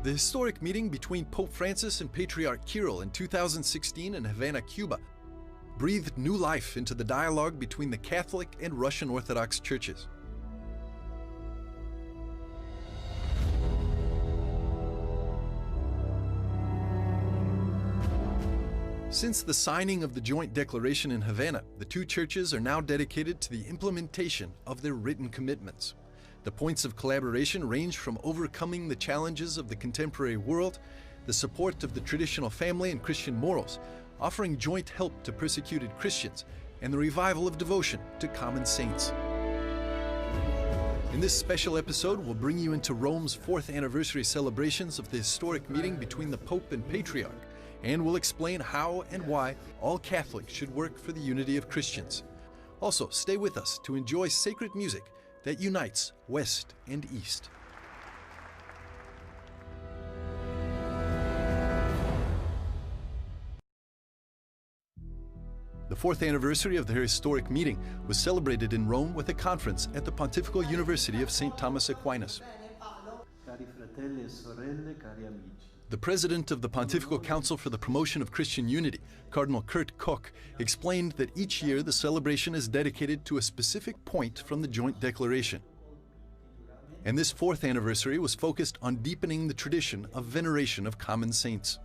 The historic meeting between Pope Francis and Patriarch Kirill in 2016 in Havana, Cuba, breathed new life into the dialogue between the Catholic and Russian Orthodox churches. Since the signing of the joint declaration in Havana, the two churches are now dedicated to the implementation of their written commitments. The points of collaboration range from overcoming the challenges of the contemporary world, the support of the traditional family and Christian morals, offering joint help to persecuted Christians, and the revival of devotion to common saints. In this special episode, we'll bring you into Rome's 4th anniversary celebrations of the historic meeting between the Pope and Patriarch, and we'll explain how and why all Catholics should work for the unity of Christians. Also, stay with us to enjoy sacred music that unites West and East. The 4th anniversary of the historic meeting was celebrated in Rome with a conference at the Pontifical University of St. Thomas Aquinas. The president of the Pontifical Council for the Promotion of Christian Unity, Cardinal Kurt Koch, explained that each year the celebration is dedicated to a specific point from the joint declaration. And this 4th anniversary was focused on deepening the tradition of veneration of common saints.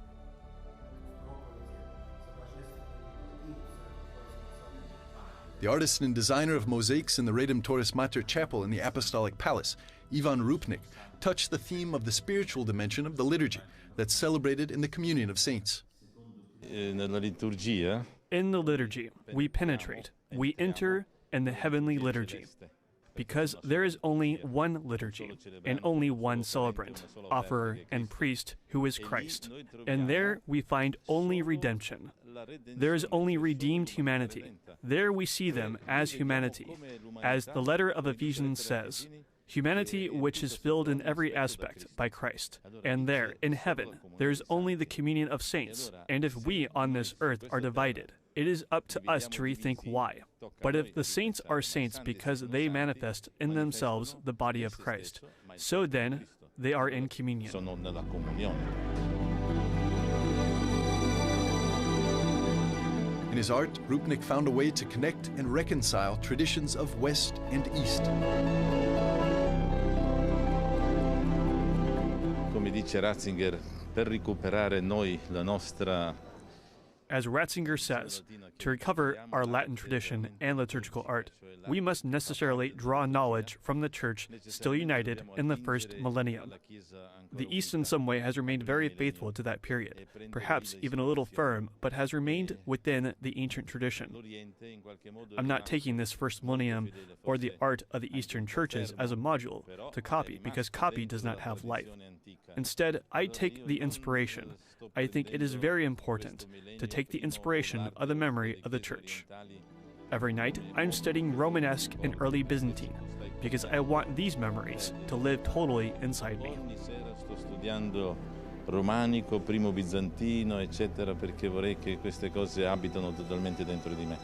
The artist and designer of mosaics in the Redemptoris Mater Chapel in the Apostolic Palace, Ivan Rupnik, touched the theme of the spiritual dimension of the liturgy that's celebrated in the communion of saints. In the liturgy, we penetrate, we enter in the heavenly liturgy, because there is only one liturgy and only one celebrant, offerer, and priest who is Christ. And there we find only redemption. There is only redeemed humanity. There we see them as humanity, as the letter of Ephesians says, humanity which is filled in every aspect by Christ. And there, in heaven, there is only the communion of saints. And if we on this earth are divided, it is up to us to rethink why. But if the saints are saints because they manifest in themselves the body of Christ, so then they are in communion. In his art, Rupnik found a way to connect and reconcile traditions of West and East. Come dice Ratzinger, per recuperare noi la nostra. As Ratzinger says, to recover our Latin tradition and liturgical art, we must necessarily draw knowledge from the Church still united in the first millennium. The East in some way has remained very faithful to that period, perhaps even a little firm, but has remained within the ancient tradition. I'm not taking this first millennium or the art of the Eastern churches as a module to copy, because copy does not have life. Instead, I take the inspiration. I think it is very important to take the inspiration of the memory of the Church. Every night, I'm studying Romanesque and early Byzantine, because I want these memories to live totally inside me. Romanico, primo bizantino, eccetera, perché vorrei che queste cose abitano totalmente dentro di me.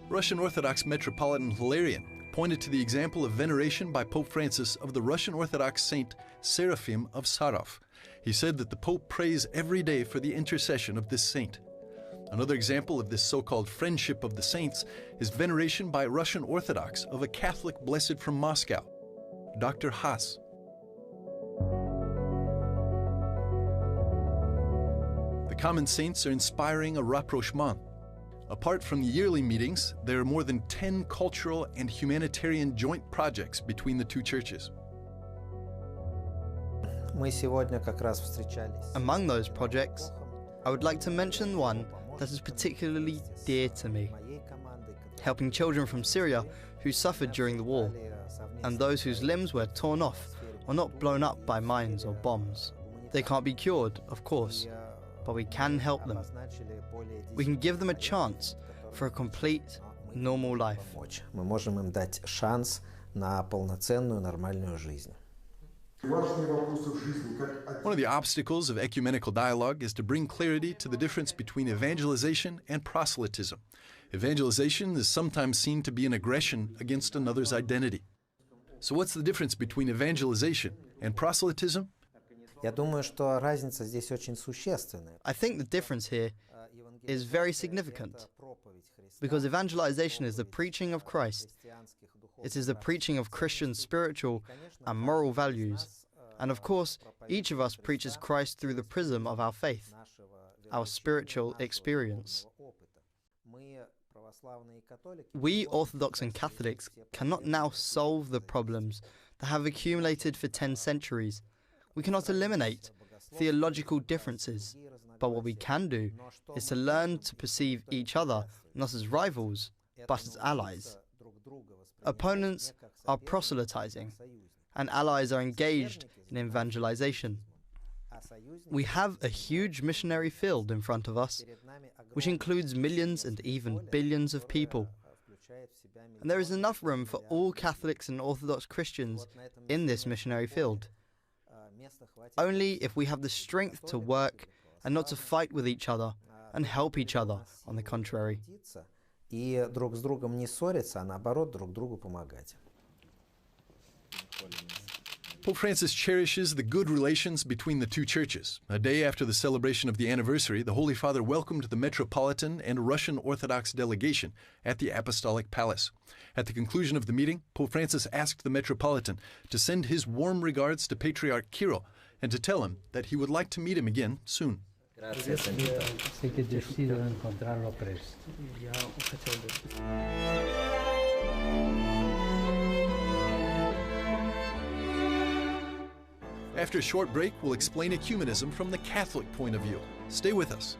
Russian Orthodox Metropolitan Hilarion pointed to the example of veneration by Pope Francis of the Russian Orthodox saint Seraphim of Sarov. He said that the Pope prays every day for the intercession of this saint. Another example of this so-called friendship of the saints is veneration by Russian Orthodox of a Catholic blessed from Moscow, Dr. Haas. The common saints are inspiring a rapprochement. Apart from the yearly meetings, there are more than 10 cultural and humanitarian joint projects between the two churches. Among those projects, I would like to mention one that is particularly dear to me: helping children from Syria who suffered during the war, and those whose limbs were torn off or not blown up by mines or bombs. They can't be cured, of course, but we can help them. We can give them a chance for a complete, normal life. Мы можем им дать шанс на полноценную, нормальную жизнь. One of the obstacles of ecumenical dialogue is to bring clarity to the difference between evangelization and proselytism. Evangelization is sometimes seen to be an aggression against another's identity. So what's the difference between evangelization and proselytism? Я думаю, что разница здесь очень существенная. I think the difference here is very significant, because evangelization is the preaching of Christ. It is the preaching of Christian spiritual and moral values. And of course, each of us preaches Christ through the prism of our faith, our spiritual experience. We Orthodox and Catholics cannot now solve the problems that have accumulated for 10 centuries. We cannot eliminate theological differences, but what we can do is to learn to perceive each other not as rivals, but as allies. Opponents are proselytizing, and allies are engaged in evangelization. We have a huge missionary field in front of us, which includes millions and even billions of people. And there is enough room for all Catholics and Orthodox Christians in this missionary field. Only if we have the strength to work and not to fight with each other and help each other, on the contrary. И друг с другом не ссориться, а наоборот друг другу помогать. Pope Francis cherishes the good relations between the two churches. A day after the celebration of the anniversary, the Holy Father welcomed the Metropolitan and Russian Orthodox delegation at the Apostolic Palace. At the conclusion of the meeting, Pope Francis asked the Metropolitan to send his warm regards to Patriarch Kirill and to tell him that he would like to meet him again soon. After a short break, we'll explain ecumenism from the Catholic point of view. Stay with us.